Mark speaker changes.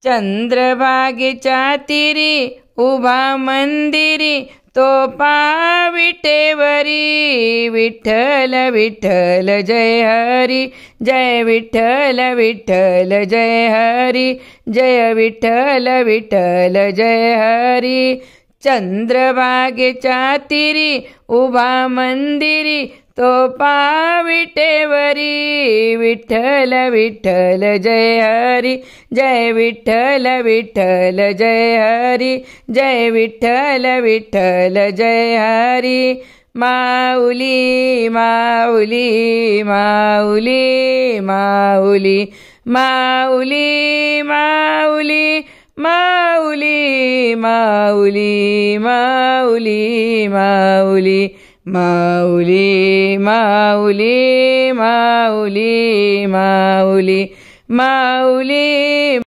Speaker 1: चंद्रभागेच्या तीरी उभा मंदिरी तो पाविटेवरी। विठ्ठल विठ्ठल जय हरी, जय विठ्ठल विठ्ठल जय हरी, जय विठ्ठल विठ्ठल जय हरी। चंद्रभागेच्या तीरी उभा मंदिरी तो पाविटेवरी। विठ्ठल विठ्ठल जय हरी, जय विठ्ठल विठ्ठल जय हरी, जय विठ्ठल विठ्ठल जय हरी। माऊली माऊली माऊली माऊली माऊली माऊली माऊली माऊली माऊली माऊली माऊली माऊली माऊली माऊली माऊली।